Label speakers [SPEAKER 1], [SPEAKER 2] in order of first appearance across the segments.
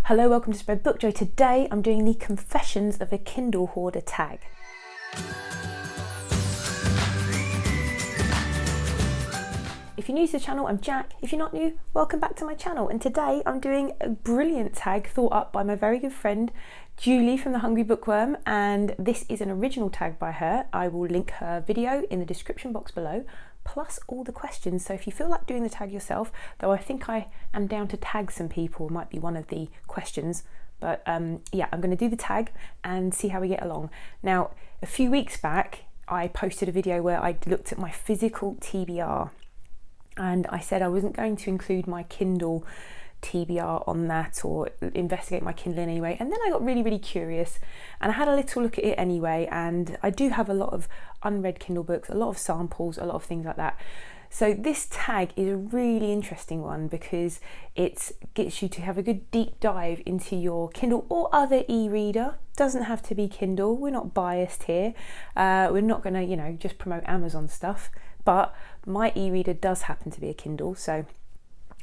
[SPEAKER 1] Hello, welcome to Spread Book Joy. Today I'm doing the Confessions of a Kindle Hoarder Tag. If you're new to the channel, I'm Jack. If you're not new, welcome back to my channel. And today I'm doing a brilliant tag thought up by my very good friend Julie from the Hungry Bookworm, and this is an original tag by her. I will link her video in the description box below, plus all the questions. So if you feel like doing the tag yourself, though I think I am down to tag some people, might be one of the questions. But yeah, I'm going to do the tag and see how we get along. Now, a few weeks back, I posted a video where I looked at my physical TBR. And I said I wasn't going to include my Kindle TBR on that or investigate my Kindle in any way. And then I got really curious and I had a little look at it anyway. And I do have a lot of unread Kindle books, a lot of samples, a lot of things like that. So this tag is a really interesting one because it gets you to have a good deep dive into your Kindle or other e-reader. Doesn't have to be Kindle. We're not biased here. We're not going to, just promote Amazon stuff. But my e-reader does happen to be a Kindle, so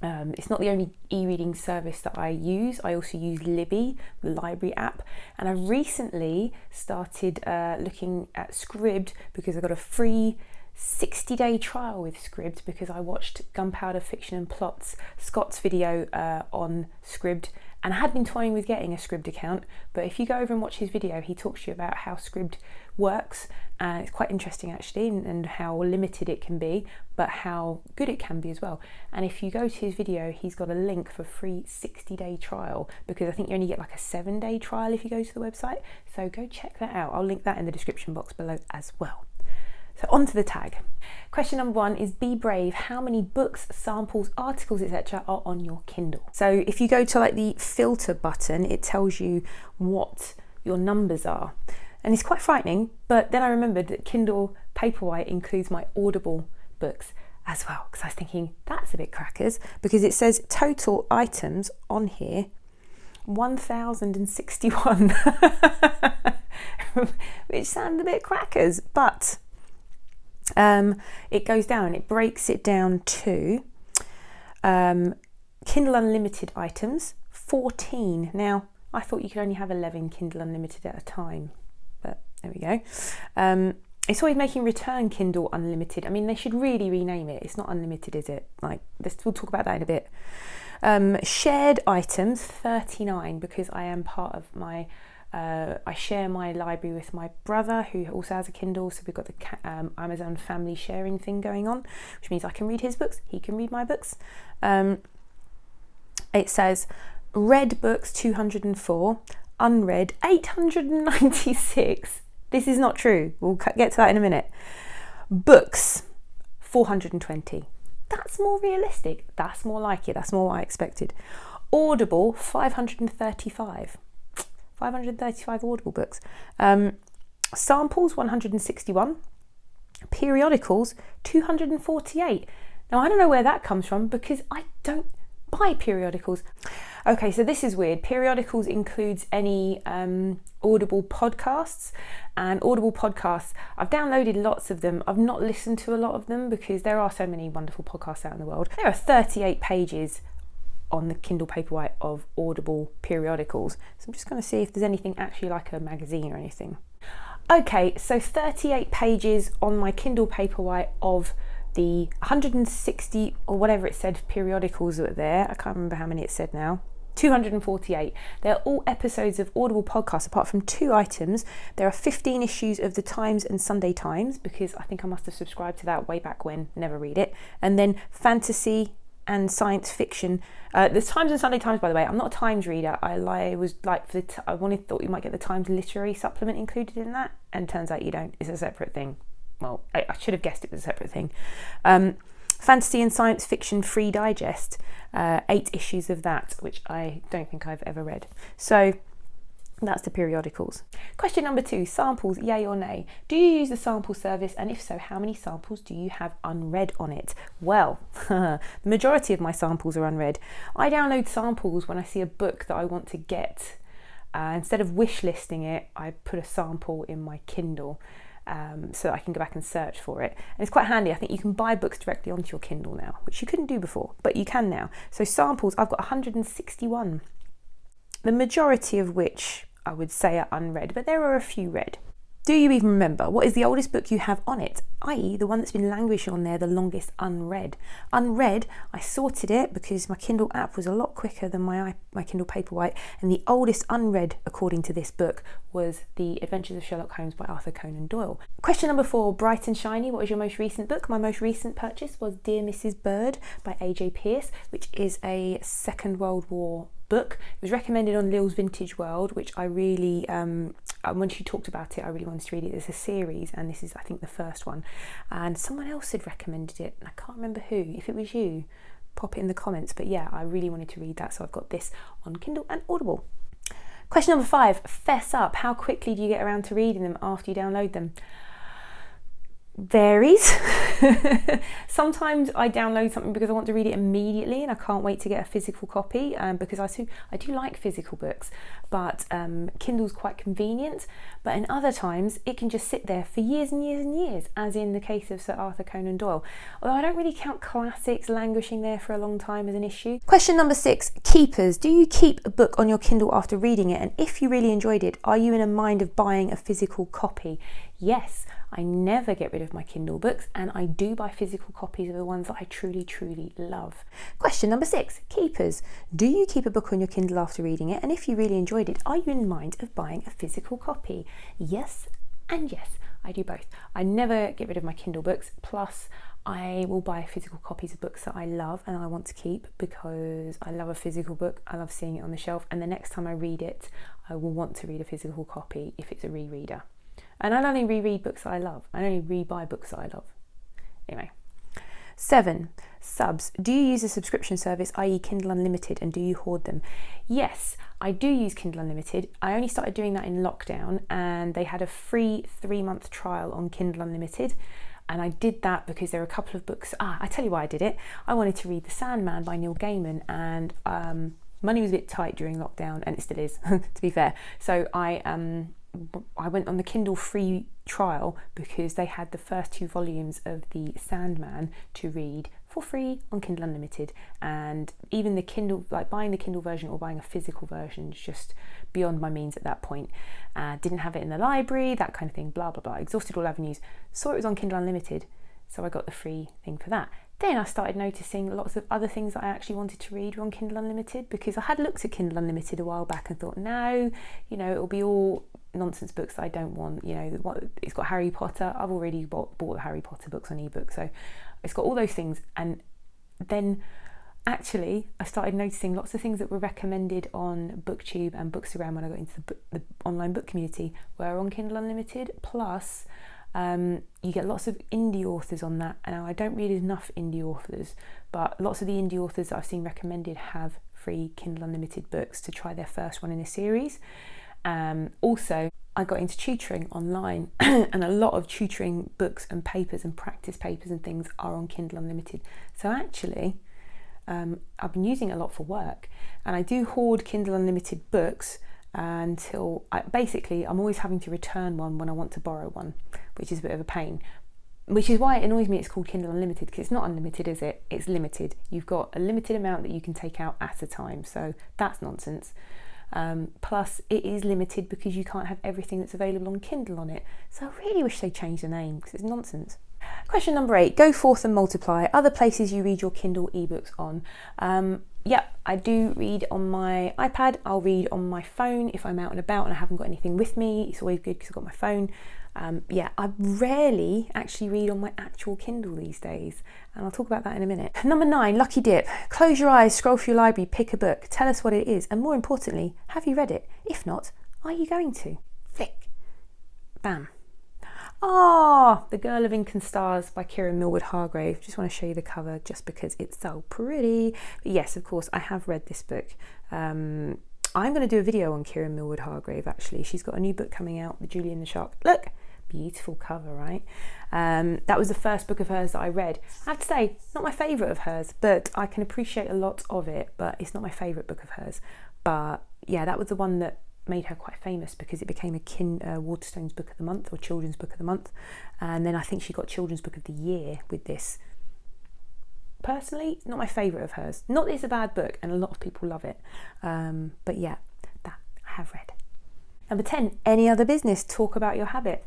[SPEAKER 1] it's not the only e-reading service that I use. I also use Libby, the library app, and I recently started looking at Scribd because I got a free 60-day trial with Scribd because I watched Gunpowder Fiction and Plots, Scott's video on Scribd, and I had been toying with getting a Scribd account, but if you go over and watch his video, he talks to you about how Scribd works. It's quite interesting actually, and how limited it can be, but how good it can be as well. And if you go to his video, he's got a link for free 60-day trial, because I think you only get like a 7-day trial if you go to the website. So go check that out. I'll link that in the description box below as well. So on to the tag. Question number 1 is be brave. How many books, samples, articles, etc. are on your Kindle? So if you go to like the filter button, it tells you what your numbers are. And it's quite frightening, but then I remembered that Kindle Paperwhite includes my Audible books as well, because I was thinking that's a bit crackers, because it says total items on here 1,061, which sounds a bit crackers, but it goes down, it breaks it down to Kindle Unlimited items, 14. Now, I thought you could only have 11 Kindle Unlimited at a time. There we go. It's always making return Kindle Unlimited. I mean, they should really rename it. It's not unlimited, is it? Like this, we'll talk about that in a bit. Shared items, 39, because I am part of my, I share my library with my brother who also has a Kindle. So we've got the Amazon family sharing thing going on, which means I can read his books, he can read my books. It says read books, 204, unread, 896. This is not true. We'll get to that in a minute. Books, 420. That's more realistic. That's more like it. That's more what I expected. Audible, 535. 535 Audible books. Samples, 161. Periodicals, 248. Now, I don't know where that comes from because I don't buy periodicals. Okay, so this is weird. Periodicals includes any Audible podcasts, and Audible podcasts, I've downloaded lots of them. I've not listened to a lot of them because there are so many wonderful podcasts out in the world. There are 38 pages on the Kindle Paperwhite of Audible periodicals. So I'm just going to see if there's anything actually like a magazine or anything. Okay, so 38 pages on my Kindle Paperwhite of the 160 or whatever it said periodicals that were there. I can't remember how many it said now. 248. They're all episodes of Audible podcasts apart from 2 items. There are 15 issues of the Times and Sunday Times, because I think I must have subscribed to that way back when, never read it. And then fantasy and science fiction. The Times and Sunday Times, by the way, I'm not a Times reader. I thought you might get the Times literary supplement included in that, and turns out you don't. It's a separate thing. Well, I should have guessed it was a separate thing. Fantasy and Science Fiction Free Digest, 8 issues of that, which I don't think I've ever read. So that's the periodicals. Question number 2, samples, yay or nay? Do you use the sample service, and if so, how many samples do you have unread on it? Well, the majority of my samples are unread. I download samples when I see a book that I want to get. Instead of wish listing it, I put a sample in my Kindle. So that I can go back and search for it. And it's quite handy. I think you can buy books directly onto your Kindle now, which you couldn't do before, but you can now. So samples, I've got 161 the majority of which I would say are unread, but there are a few read. Do you even remember what is the oldest book you have on it, i.e. the one that's been languishing on there the longest unread? Unread, I sorted it because my Kindle app was a lot quicker than my Kindle Paperwhite, and the oldest unread, according to this book, was The Adventures of Sherlock Holmes by Arthur Conan Doyle. Question number 4, bright and shiny, what is your most recent book? My most recent purchase was Dear Mrs. Bird by A.J. Pearce, which is a Second World War book. It was recommended on Lil's Vintage World, which I really, when she talked about it, I really wanted to read it. It's a series, and this is, I think, the first one. And someone else had recommended it, and I can't remember who. If it was you, pop it in the comments. But yeah, I really wanted to read that, so I've got this on Kindle and Audible. Question number 5, fess up. How quickly do you get around to reading them after you download them? Varies. Sometimes I download something because I want to read it immediately and I can't wait to get a physical copy, because I do like physical books, but Kindle's quite convenient. But in other times it can just sit there for years and years and years, as in the case of Sir Arthur Conan Doyle, although I don't really count classics languishing there for a long time as an issue. Question number 6, keepers. Do you keep a book on your Kindle after reading it, and if you really enjoyed it, are you in a mind of buying a physical copy? Yes, I never get rid of my Kindle books, and I do buy physical copies of the ones that I truly, truly love. Question number 6, keepers. Do you keep a book on your Kindle after reading it, and if you really enjoyed it, are you in mind of buying a physical copy? Yes, and yes, I do both. I never get rid of my Kindle books, plus I will buy physical copies of books that I love and I want to keep, because I love a physical book, I love seeing it on the shelf, and the next time I read it, I will want to read a physical copy if it's a rereader. And I only reread books that I love. I only rebuy books that I love. Anyway. 7, subs. Do you use a subscription service, i.e. Kindle Unlimited, and do you hoard them? Yes, I do use Kindle Unlimited. I only started doing that in lockdown, and they had a free 3-month trial on Kindle Unlimited. And I did that because there are a couple of books. I tell you why I did it. I wanted to read The Sandman by Neil Gaiman, and money was a bit tight during lockdown, and it still is, to be fair. So I went on the Kindle free trial because they had the first 2 volumes of the Sandman to read for free on Kindle Unlimited, and even the Kindle, like buying the Kindle version or buying a physical version is just beyond my means at that point. Didn't have it in the library, that kind of thing, blah blah blah, exhausted all avenues. Saw it was on Kindle Unlimited, so I got the free thing for that. Then I started noticing lots of other things that I actually wanted to read were on Kindle Unlimited, because I had looked at Kindle Unlimited a while back and thought, no, it'll be all nonsense books that I don't want. It's got Harry Potter. I've already bought the Harry Potter books on ebook, so it's got all those things. And then actually I started noticing lots of things that were recommended on BookTube and Bookstagram when I got into the online book community were on Kindle Unlimited. Plus you get lots of indie authors on that, and I don't read enough indie authors, but lots of the indie authors that I've seen recommended have free Kindle Unlimited books to try their first one in a series. Also, I got into tutoring online and a lot of tutoring books and papers and practice papers and things are on Kindle Unlimited. So actually, I've been using it a lot for work, and I do hoard Kindle Unlimited books until I'm always having to return one when I want to borrow one, which is a bit of a pain. Which is why it annoys me it's called Kindle Unlimited, because it's not unlimited, is it? It's limited. You've got a limited amount that you can take out at a time, so that's nonsense. Plus it is limited because you can't have everything that's available on Kindle on it. So I really wish they changed the name, because it's nonsense. Question number 8, go forth and multiply. Other places you read your Kindle ebooks on. Yep, I do read on my iPad. I'll read on my phone if I'm out and about and I haven't got anything with me. It's always good because I've got my phone. I rarely actually read on my actual Kindle these days, and I'll talk about that in a minute. Number 9, lucky dip. Close your eyes, scroll through your library, pick a book, tell us what it is, and more importantly, have you read it? If not, are you going to? Flick. Bam. The Girl of Ink and Stars by Kieran Millward Hargrave. Just want to show you the cover just because it's so pretty. But yes, of course, I have read this book. I'm going to do a video on Kieran Millward Hargrave, actually. She's got a new book coming out, The Julie and the Shark. Look, beautiful cover, right? That was the first book of hers that I read. I have to say, not my favourite of hers, but I can appreciate a lot of it, but it's not my favourite book of hers. But yeah, that was the one that made her quite famous because it became a Waterstones Book of the Month, or Children's Book of the Month, and then I think she got Children's Book of the Year with this. Personally, not my favourite of hers. Not that it's a bad book, and a lot of people love it, but yeah, have read. Number 10, any other business, talk about your habit.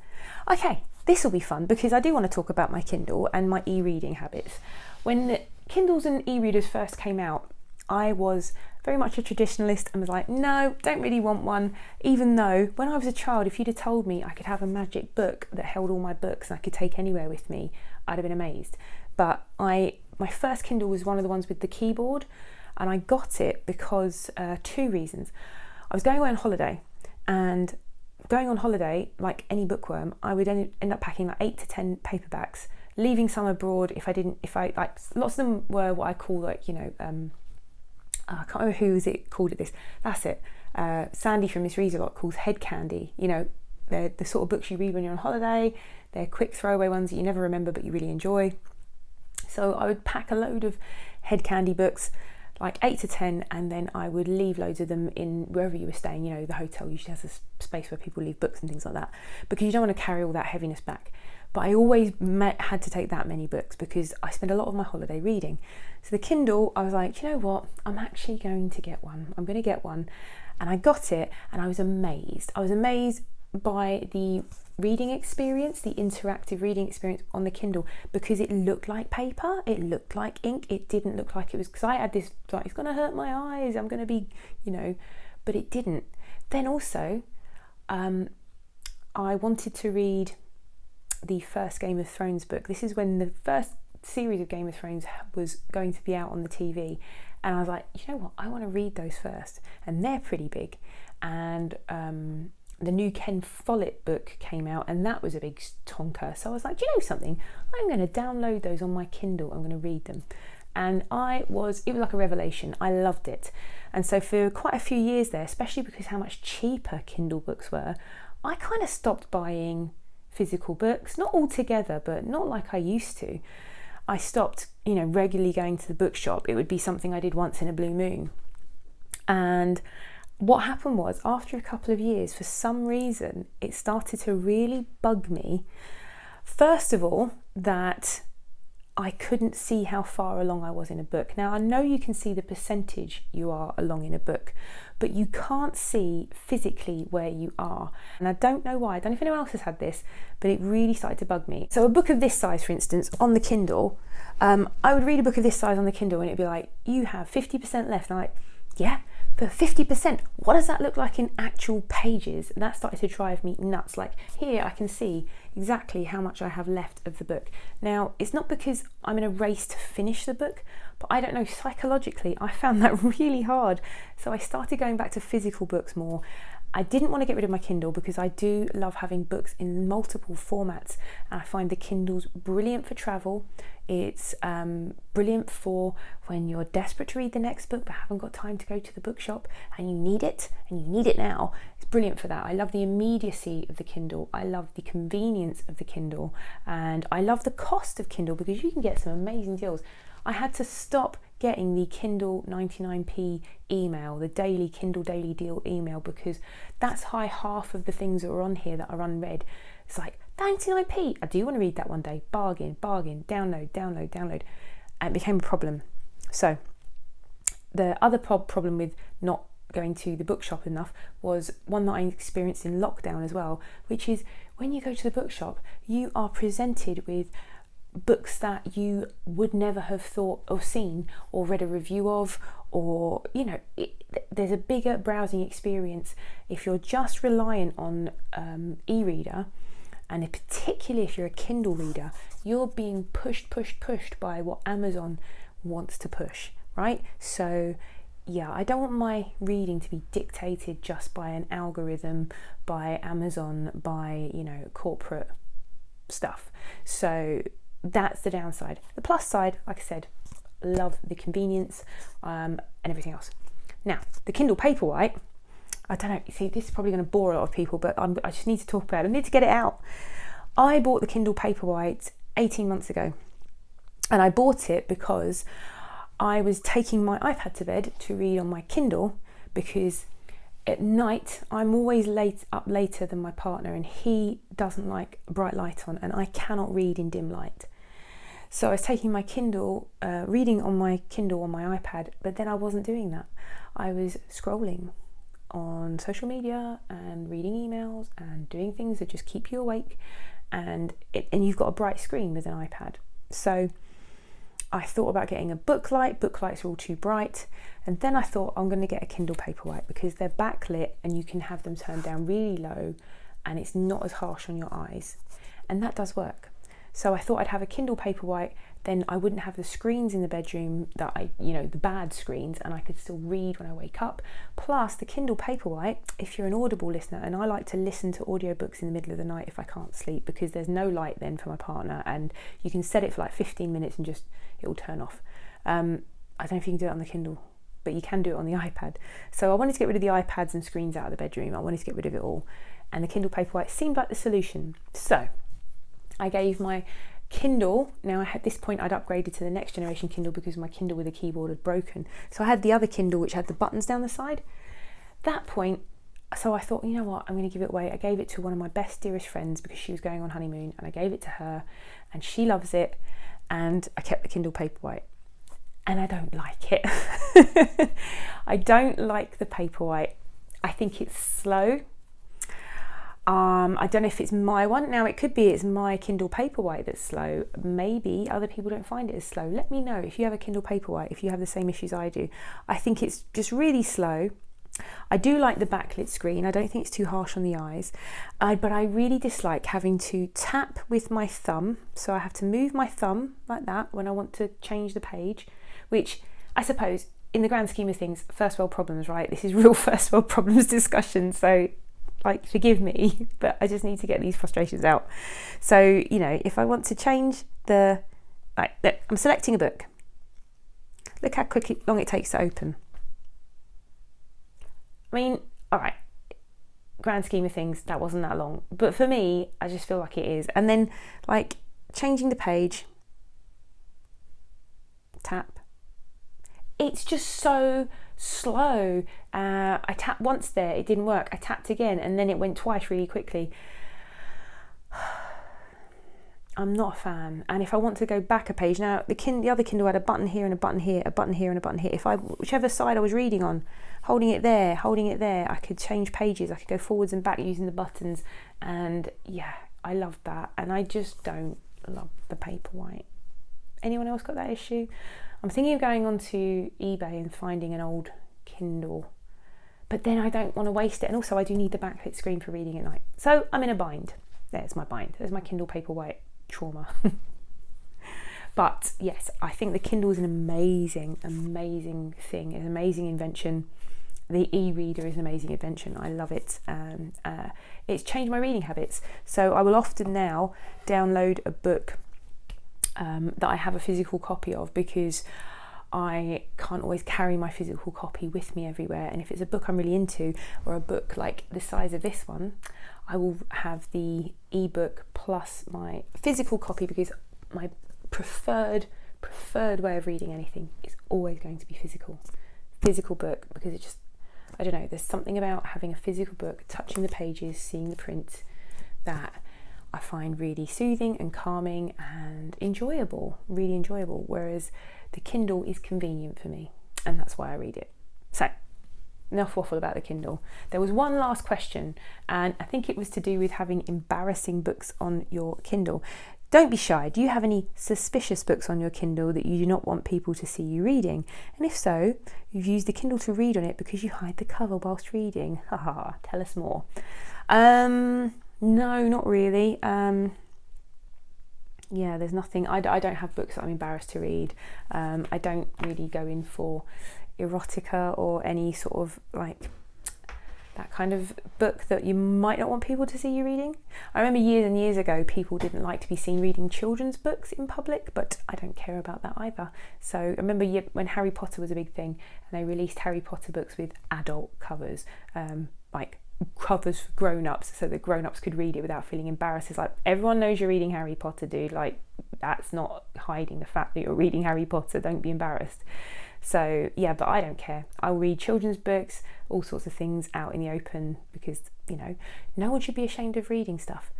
[SPEAKER 1] Okay, this will be fun because I do want to talk about my Kindle and my e-reading habits. When Kindles and e-readers first came out, I was very much a traditionalist and was like, no, don't really want one. Even though when I was a child, if you'd have told me I could have a magic book that held all my books and I could take anywhere with me, I'd have been amazed. But my first Kindle was one of the ones with the keyboard, and I got it because two reasons. I was going away on holiday, and going on holiday, like any bookworm, I would end up packing like 8 to 10 paperbacks, leaving some abroad lots of them were what I call I can't remember who called it this. That's it. Sandy from Miss Reads a Lot calls head candy. They're the sort of books you read when you're on holiday. They're quick throwaway ones that you never remember but you really enjoy. So I would pack a load of head candy books, like 8 to 10, and then I would leave loads of them in wherever you were staying. The hotel usually has a space where people leave books and things like that, because you don't want to carry all that heaviness back. But I always had to take that many books because I spend a lot of my holiday reading. So the Kindle, I was like, you know what? I'm actually going to get one. I'm going to get one. And I got it, and I was amazed. I was amazed by the reading experience, the interactive reading experience on the Kindle, because it looked like paper, it looked like ink, it didn't look like it was, because I had this, like, it's going to hurt my eyes, I'm going to be, but it didn't. Then also, I wanted to read the first Game of Thrones book. This is when the first series of Game of Thrones was going to be out on the TV, and I was like, you know what, I want to read those first, and they're pretty big. And the new Ken Follett book came out, and that was a big tonker. So I was like, do you know something? I'm going to download those on my Kindle. I'm going to read them. And it was like a revelation. I loved it. And so for quite a few years there, especially because how much cheaper Kindle books were, I kind of stopped buying physical books, not altogether, but not like I used to. I stopped, regularly going to the bookshop. It would be something I did once in a blue moon. And what happened was, after a couple of years, for some reason, it started to really bug me. First of all, that I couldn't see how far along I was in a book. Now, I know you can see the percentage you are along in a book, but you can't see physically where you are. And I don't know why. I don't know if anyone else has had this, but it really started to bug me. So a book of this size, for instance, on the Kindle, I would read a book of this size on the Kindle and it'd be like, you have 50% left. And I'm like, yeah, but 50%, what does that look like in actual pages? And that started to drive me nuts. Like, here I can see exactly how much I have left of the book. Now, it's not because I'm in a race to finish the book, but I don't know, psychologically, I found that really hard. So I started going back to physical books more. I didn't want to get rid of my Kindle because I do love having books in multiple formats, and I find the Kindle's brilliant for travel. It's brilliant for when you're desperate to read the next book but haven't got time to go to the bookshop and you need it now. It's brilliant for that. I love the immediacy of the Kindle. I love the convenience of the Kindle, and I love the cost of Kindle because you can get some amazing deals. I had to stop getting the Kindle 99p email, the daily Kindle Daily Deal email, because that's half of the things that are on here that are unread. It's like 99p, I do want to read that one day, bargain, download. And it became a problem. So the other problem with not going to the bookshop enough was one that I experienced in lockdown as well, which is when you go to the bookshop, you are presented with books that you would never have thought or seen or read a review of, or there's a bigger browsing experience if you're just reliant on e-reader, and particularly if you're a Kindle reader, you're being pushed by what Amazon wants to push, right? So yeah, I don't want my reading to be dictated just by an algorithm, by Amazon, by corporate stuff. So that's the downside. The plus side, like I said, love the convenience and everything else. Now, the Kindle Paperwhite, I don't know, see, this is probably going to bore a lot of people, but I just need to talk about it. I need to get it out. I bought the Kindle Paperwhite 18 months ago, and I bought it because I was taking my iPad to bed to read on my Kindle, because at night I'm always up later than my partner, and he doesn't like bright light on, and I cannot read in dim light. So I was taking my Kindle, reading on my Kindle on my iPad, but then I wasn't doing that. I was scrolling on on social media and reading emails and doing things that just keep you awake, and you've got a bright screen with an iPad. So I thought about getting a book light. Book lights are all too bright. And then I thought I'm going to get a Kindle Paperwhite because they're backlit and you can have them turned down really low and it's not as harsh on your eyes. And that does work. So I thought I'd have a Kindle Paperwhite, then I wouldn't have the screens in the bedroom that the bad screens, and I could still read when I wake up. Plus the Kindle Paperwhite, if you're an Audible listener, and I like to listen to audiobooks in the middle of the night if I can't sleep, because there's no light then for my partner, and you can set it for like 15 minutes and just, it'll turn off. I don't know if you can do it on the Kindle, but you can do it on the iPad. So I wanted to get rid of the iPads and screens out of the bedroom. I wanted to get rid of it all. And the Kindle Paperwhite seemed like the solution. So I gave my Kindle, now at this point I'd upgraded to the next generation Kindle because my Kindle with a keyboard had broken. So I had the other Kindle which had the buttons down the side. That point, so I thought, you know what, I'm going to give it away. I gave it to one of my best, dearest friends because she was going on honeymoon, and I gave it to her and she loves it, and I kept the Kindle Paperwhite. And I don't like it. I don't like the Paperwhite. I think it's slow. I don't know if it's my one. Now it could be it's my Kindle Paperwhite that's slow. Maybe other people don't find it as slow. Let me know if you have a Kindle Paperwhite, if you have the same issues I do. I think it's just really slow. I do like the backlit screen. I don't think it's too harsh on the eyes. But I really dislike having to tap with my thumb. So I have to move my thumb like that when I want to change the page, which I suppose in the grand scheme of things, first world problems, right? This is real first world problems discussion. So forgive me, but I just need to get these frustrations out. So, if I want to change look, I'm selecting a book. Look how long it takes to open. I mean, all right, grand scheme of things, that wasn't that long. But for me, I just feel like it is. And then, changing the page, tap. It's just so slow. I tapped once there, it didn't work. I tapped again and then it went twice really quickly. I'm not a fan. And if I want to go back a page, now the other Kindle had a button here and a button here, a button here and a button here. Whichever side I was reading on, holding it there, I could change pages. I could go forwards and back using the buttons. And yeah, I loved that. And I just don't love the Paperwhite. Anyone else got that issue? I'm thinking of going onto eBay and finding an old Kindle, but then I don't want to waste it, and also I do need the backlit screen for reading at night. So I'm in a bind. There's my bind. There's my Kindle Paperwhite trauma. But yes, I think the Kindle is an amazing, amazing thing. It's an amazing invention. The e-reader is an amazing invention. I love it. It's changed my reading habits. So I will often now download a book that I have a physical copy of, because I can't always carry my physical copy with me everywhere. And if it's a book I'm really into, or a book like the size of this one, I will have the ebook plus my physical copy, because my preferred way of reading anything is always going to be physical book, because it just, I don't know, there's something about having a physical book, touching the pages, seeing the print, that I find really soothing and calming and enjoyable, really enjoyable, whereas the Kindle is convenient for me, and that's why I read it. So, enough waffle about the Kindle. There was one last question, and I think it was to do with having embarrassing books on your Kindle. Don't be shy. Do you have any suspicious books on your Kindle that you do not want people to see you reading? And if so, you've used the Kindle to read on it because you hide the cover whilst reading. Haha, tell us more. No, not really. Yeah, there's nothing. I don't have books that I'm embarrassed to read. I don't really go in for erotica or any sort of that kind of book that you might not want people to see you reading. I remember years and years ago people didn't like to be seen reading children's books in public, but I don't care about that either. So I remember when Harry Potter was a big thing and they released Harry Potter books with adult covers, covers for grown-ups, so that grown-ups could read it without feeling embarrassed. It's like, everyone knows you're reading Harry Potter, dude. That's not hiding the fact that you're reading Harry Potter. Don't be embarrassed. So yeah, but I don't care. I'll read children's books, all sorts of things out in the open, because no one should be ashamed of reading stuff.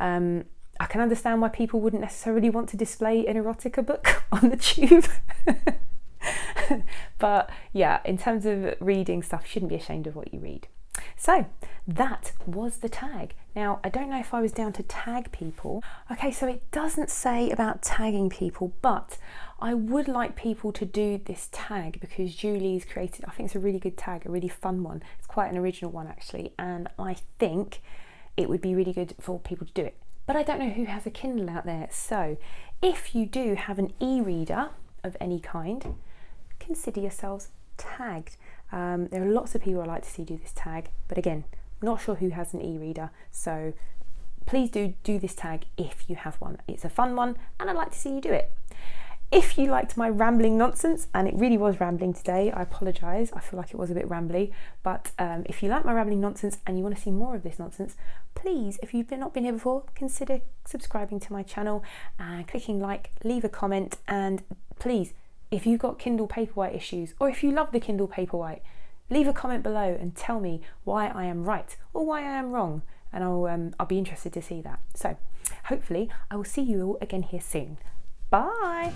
[SPEAKER 1] I can understand why people wouldn't necessarily want to display an erotica book on the tube. But yeah, in terms of reading stuff, you shouldn't be ashamed of what you read. So that was the tag. Now, I don't know if I was down to tag people. Okay, so it doesn't say about tagging people, but I would like people to do this tag because Julie's created, I think it's a really good tag, a really fun one. It's quite an original one actually, and I think it would be really good for people to do it. But I don't know who has a Kindle out there. So if you do have an e-reader of any kind, consider yourselves tagged. There are lots of people I like to see do this tag, but again, not sure who has an e-reader, so please do this tag if you have one. It's a fun one and I'd like to see you do it. If you liked my rambling nonsense, and it really was rambling today, I apologise, I feel like it was a bit rambly, but if you like my rambling nonsense and you want to see more of this nonsense, please, if you've not been here before, consider subscribing to my channel and clicking like, leave a comment, and please, if you've got Kindle Paperwhite issues, or if you love the Kindle Paperwhite, leave a comment below and tell me why I am right or why I am wrong, and I'll be interested to see that. So hopefully I will see you all again here soon. Bye!